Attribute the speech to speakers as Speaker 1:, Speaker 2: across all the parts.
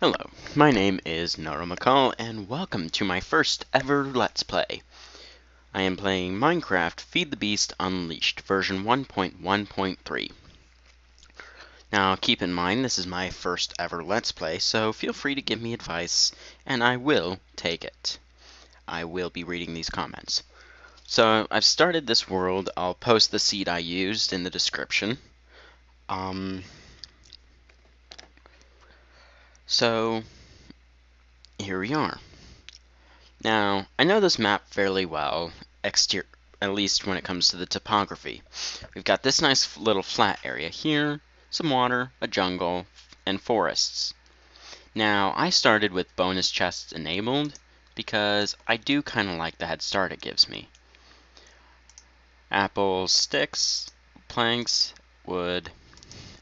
Speaker 1: Hello, my name is Nora McCall, and welcome to my first ever Let's Play. I am playing Minecraft Feed the Beast Unleashed, version 1.1.3. Now, keep in mind, this is my first ever Let's Play, so feel free to give me advice, and I will take it. I will be reading these comments. So, I've started this world. I'll post the seed I used in the description. So, here we are. Now, I know this map fairly well, at least when it comes to the topography. We've got this nice little flat area here, some water, a jungle, and forests. Now, I started with bonus chests enabled because I do kind of like the head start it gives me. Apples, sticks, planks, wood,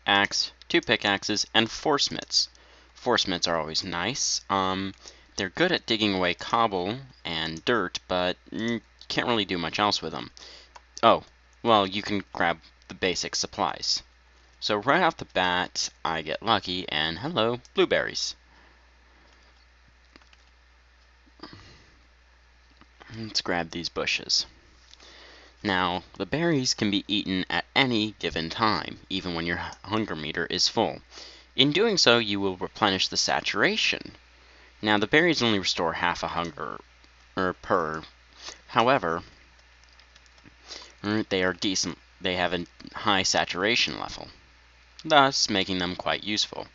Speaker 1: axe, 2 pickaxes, and force mitts. Force mitts are always nice. They're good at digging away cobble and dirt, but you can't really do much else with them. Oh, well, you can grab the basic supplies. So right off the bat, I get lucky, and hello, blueberries. Let's grab these bushes. Now, the berries can be eaten at any given time, even when your hunger meter is full. In doing so, you will replenish the saturation. Now, the berries only restore half a hunger per. However, they are decent. They have a high saturation level, thus making them quite useful.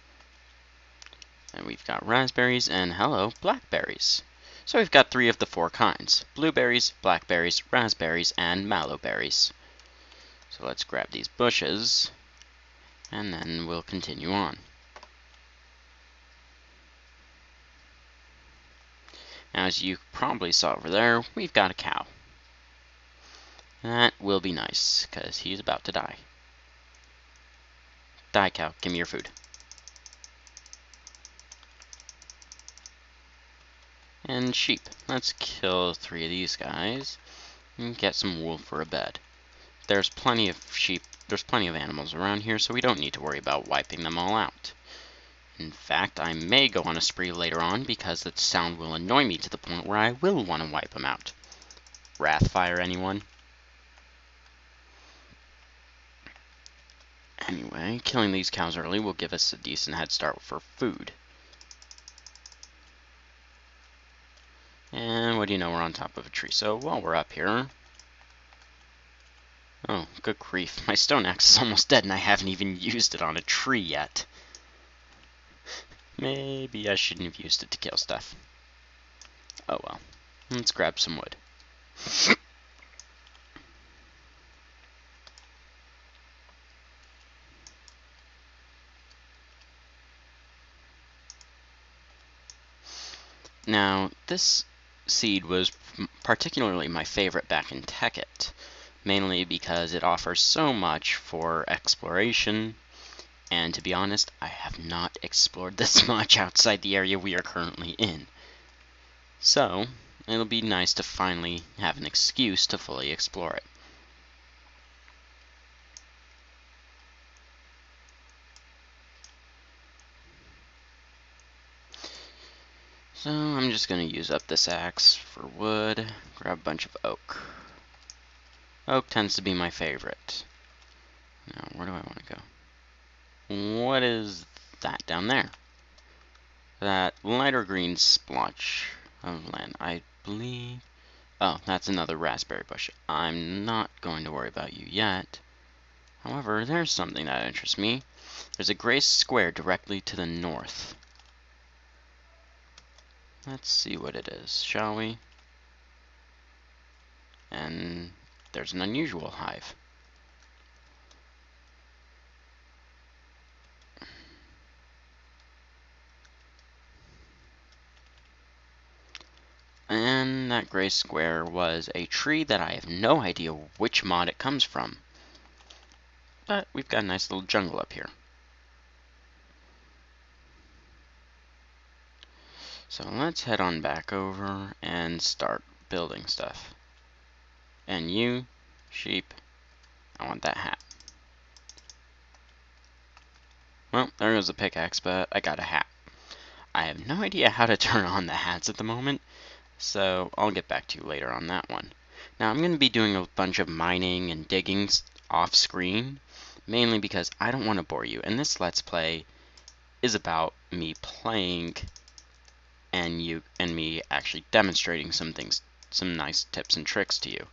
Speaker 1: And we've got raspberries and hello, blackberries. So we've got 3 of the 4 kinds: blueberries, blackberries, raspberries, and mallowberries. So let's grab these bushes, and then we'll continue on. Now, as you probably saw over there, we've got a cow. That will be nice, because he's about to die. Die, cow. Give me your food. And sheep. Let's kill 3 of these guys and get some wool for a bed. There's plenty of sheep. There's plenty of animals around here, so we don't need to worry about wiping them all out. In fact, I may go on a spree later on because the sound will annoy me to the point where I will want to wipe them out. Wrathfire, anyone? Anyway, killing these cows early will give us a decent head start for food. And what do you know, we're on top of a tree. So while we're up here... Oh, good grief. My stone axe is almost dead and I haven't even used it on a tree yet. Maybe I shouldn't have used it to kill stuff. Oh well. Let's grab some wood. Now, this seed was particularly my favorite back in Tekkit, mainly because it offers so much for exploration, and to be honest, I have not explored this much outside the area we are currently in. So, it'll be nice to finally have an excuse to fully explore it. So, I'm just going to use up this axe for wood, grab a bunch of oak. Oak tends to be my favorite. Now, where do I want to go? What is that down there? That lighter green splotch of land, I believe... Oh, that's another raspberry bush. I'm not going to worry about you yet. However, there's something that interests me. There's a gray square directly to the north. Let's see what it is, shall we? And there's an unusual hive. And that gray square was a tree that I have no idea which mod it comes from. But we've got a nice little jungle up here. So let's head on back over and start building stuff. And you, sheep, I want that hat. Well, there goes the pickaxe, but I got a hat. I have no idea how to turn on the hats at the moment, so I'll get back to you later on that one. Now I'm going to be doing a bunch of mining and digging off screen, mainly because I don't want to bore you, and this Let's Play is about me playing and me actually demonstrating some things, some nice tips and tricks to you.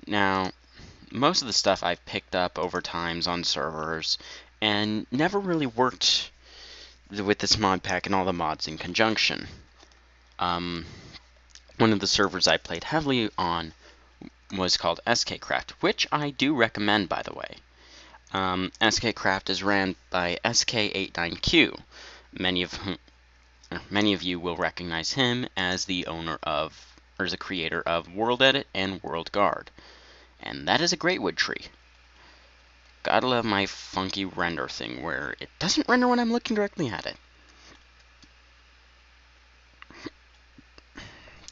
Speaker 1: Now, most of the stuff I've picked up over times on servers and never really worked with this mod pack and all the mods in conjunction. One of the servers I played heavily on was called SKCraft, which I do recommend, by the way. SKCraft is ran by SK89Q. Many of you will recognize him as the owner of, or as the creator of World Edit and World Guard. And that is a great wood tree. Gotta love my funky render thing where it doesn't render when I'm looking directly at it.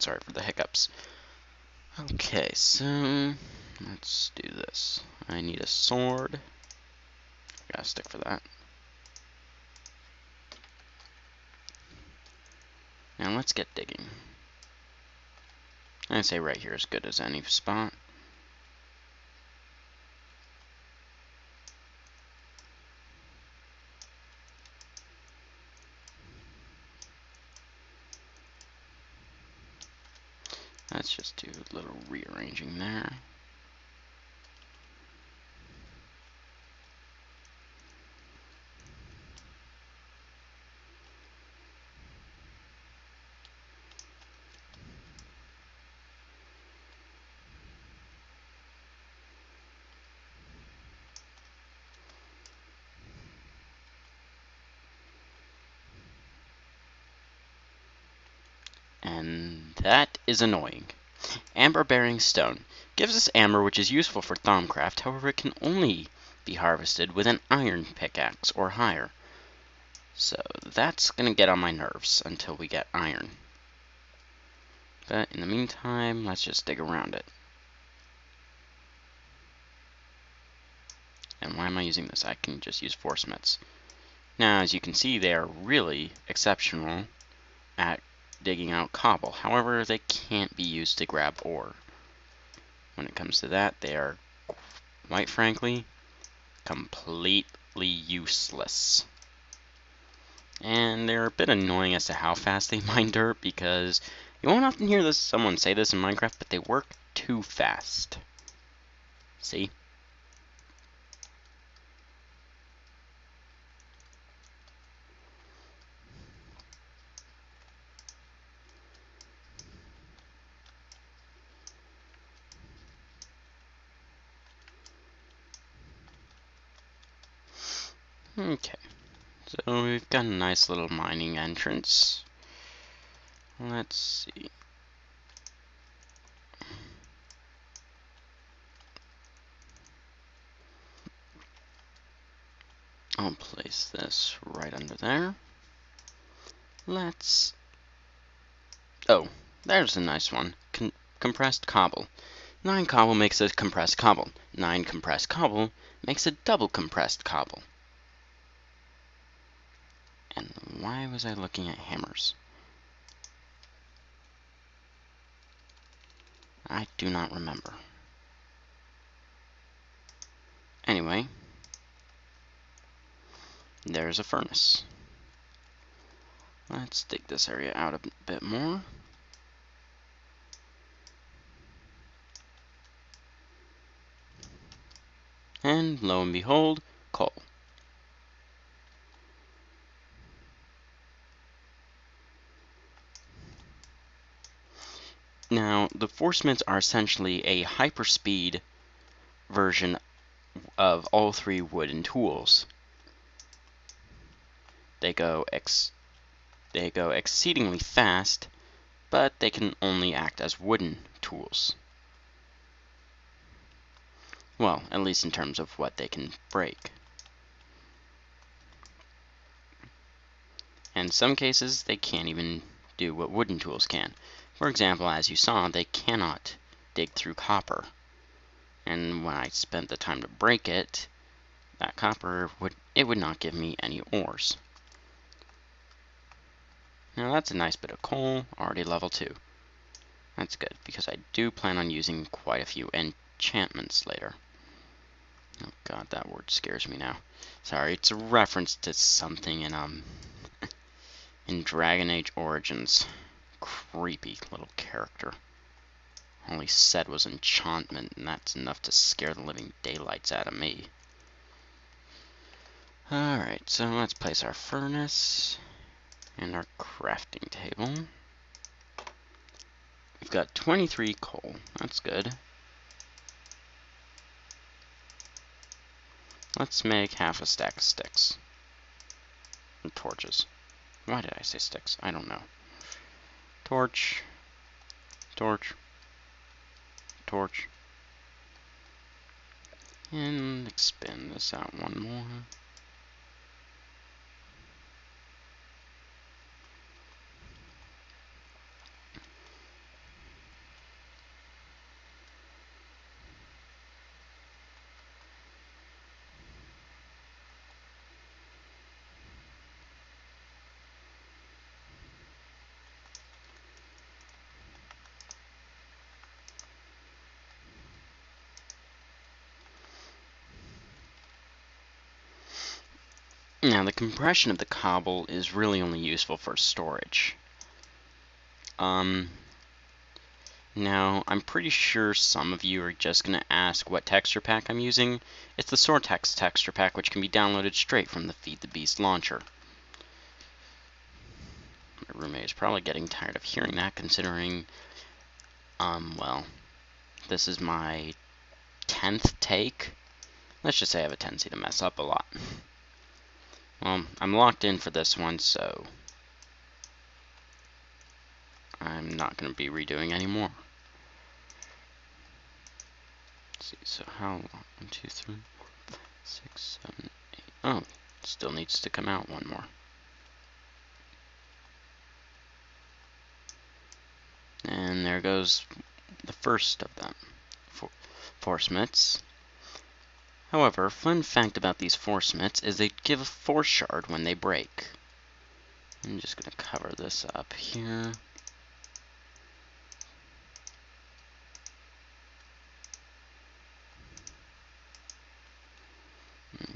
Speaker 1: Sorry for the hiccups. Okay, so let's do this. I need a sword. Gotta stick for that. Now let's get digging. I'd say right here is good as any spot. Let's just do a little rearranging there. And that is annoying. Amber-bearing stone gives us amber, which is useful for thaumcraft. However, it can only be harvested with an iron pickaxe or higher. So that's going to get on my nerves until we get iron. But in the meantime, let's just dig around it. And why am I using this? I can just use force smiths. Now, as you can see, they are really exceptional at digging out cobble. However, they can't be used to grab ore. When it comes to that, they are, quite frankly, completely useless. And they're a bit annoying as to how fast they mine dirt, because you won't often hear someone say this in Minecraft, but they work too fast. See? Okay, so we've got a nice little mining entrance. Let's see. I'll place this right under there. Oh, there's a nice one. Compressed cobble. 9 cobble makes a compressed cobble. 9 compressed cobble makes a double compressed cobble. And why was I looking at hammers? I do not remember. Anyway, there's a furnace. Let's dig this area out a bit more. And lo and behold, coal. Now, the force smiths are essentially a hyperspeed version of all 3 wooden tools. They go exceedingly fast, but they can only act as wooden tools. Well, at least in terms of what they can break. And in some cases, they can't even do what wooden tools can. For example, as you saw, they cannot dig through copper. And when I spent the time to break it, that copper would not give me any ores. Now that's a nice bit of coal, already level 2. That's good, because I do plan on using quite a few enchantments later. Oh god, that word scares me now. Sorry, it's a reference to something in Dragon Age Origins. Creepy little character. All he said was enchantment, and that's enough to scare the living daylights out of me. Alright, so let's place our furnace and our crafting table. We've got 23 coal. That's good. Let's make half a stack of sticks. And torches. Why did I say sticks? I don't know. Torch. Torch. Torch. And expand this out one more. Now, the compression of the cobble is really only useful for storage. Now, I'm pretty sure some of you are just going to ask what texture pack I'm using. It's the Sortex texture pack, which can be downloaded straight from the Feed the Beast launcher. My roommate is probably getting tired of hearing that, considering, well, this is my 10th take. Let's just say I have a tendency to mess up a lot. Well, I'm locked in for this one, so I'm not going to be redoing anymore. Let's see, so how long? 1, 2, 3, 4, 5, 6, 7, 8. Oh, still needs to come out one more. And there goes the first of them, force mitts. However, fun fact about these force mitts is they give a force shard when they break. I'm just going to cover this up here.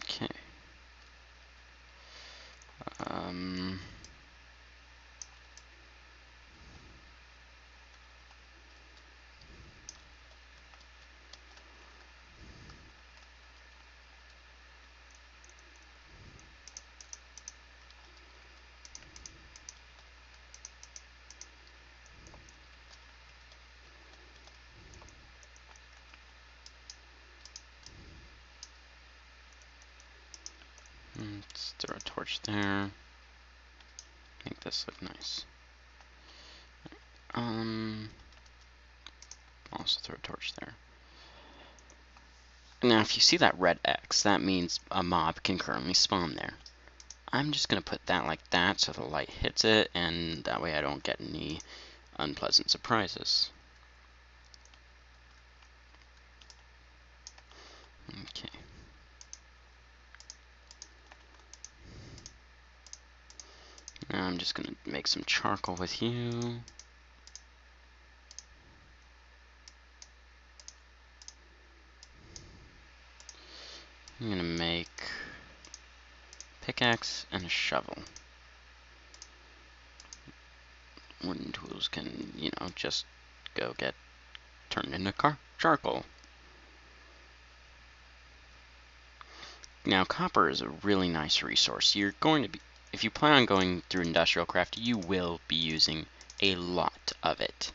Speaker 1: Okay. Let's throw a torch there. Make this look nice. Also throw a torch there. Now, if you see that red X, that means a mob can currently spawn there. I'm just going to put that like that so the light hits it, and that way I don't get any unpleasant surprises. Okay. Now I'm just going to make some charcoal with you. I'm going to make pickaxe and a shovel. Wooden tools can, you know, just go get turned into charcoal. Now, copper is a really nice resource. You're going to be, if you plan on going through industrial craft, you will be using a lot of it.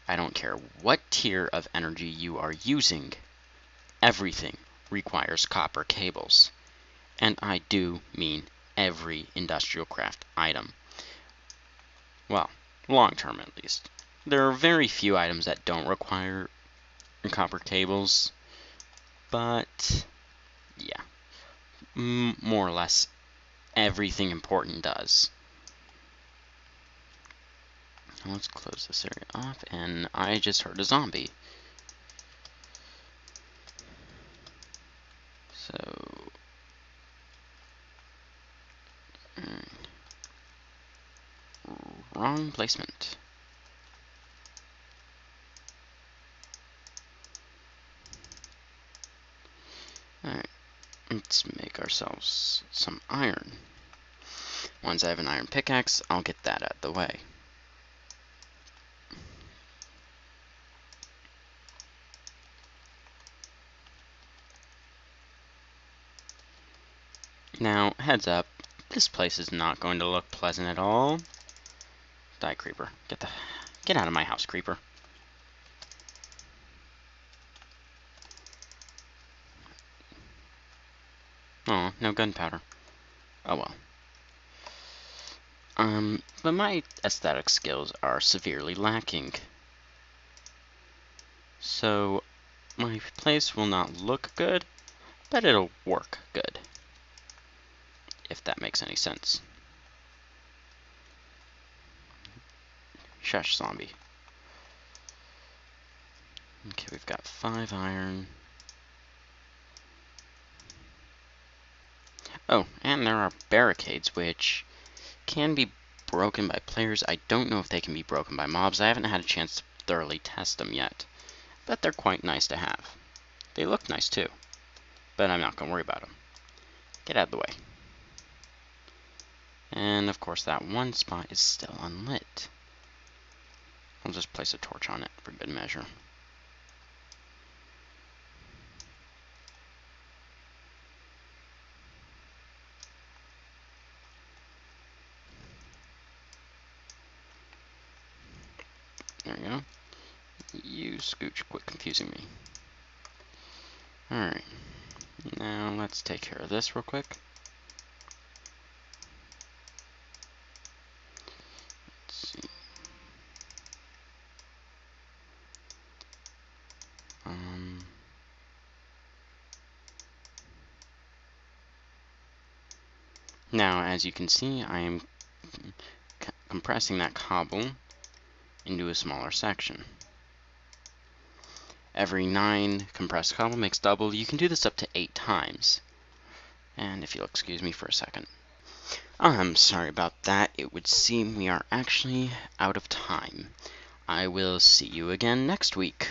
Speaker 1: I don't care what tier of energy you are using, everything requires copper cables. And I do mean every industrial craft item. Well, long term at least. There are very few items that don't require copper cables, but yeah, more or less everything important does. Now let's close this area off, and I just heard a zombie. So, wrong placement. Alright, let's make ourselves some iron. Once I have an iron pickaxe, I'll get that out of the way. Now, heads up, this place is not going to look pleasant at all. Die, creeper. Get out of my house, creeper. Oh, no gunpowder. Oh well. But my aesthetic skills are severely lacking. So, my place will not look good, but it'll work good. If that makes any sense. Shush, zombie. Okay, we've got 5 iron. Oh, and there are barricades, which can be broken by players. I don't know if they can be broken by mobs. I haven't had a chance to thoroughly test them yet. But they're quite nice to have. They look nice too. But I'm not going to worry about them. Get out of the way. And of course that one spot is still unlit. I'll just place a torch on it for good measure. There we go. You scooch, quit confusing me. Alright. Now let's take care of this real quick. Let's see. Now, as you can see, I am compressing that cobble into a smaller section. Every 9 compressed cobble makes double. You can do this up to 8 times. And if you'll excuse me for a second. I'm sorry about that. It would seem we are actually out of time. I will see you again next week.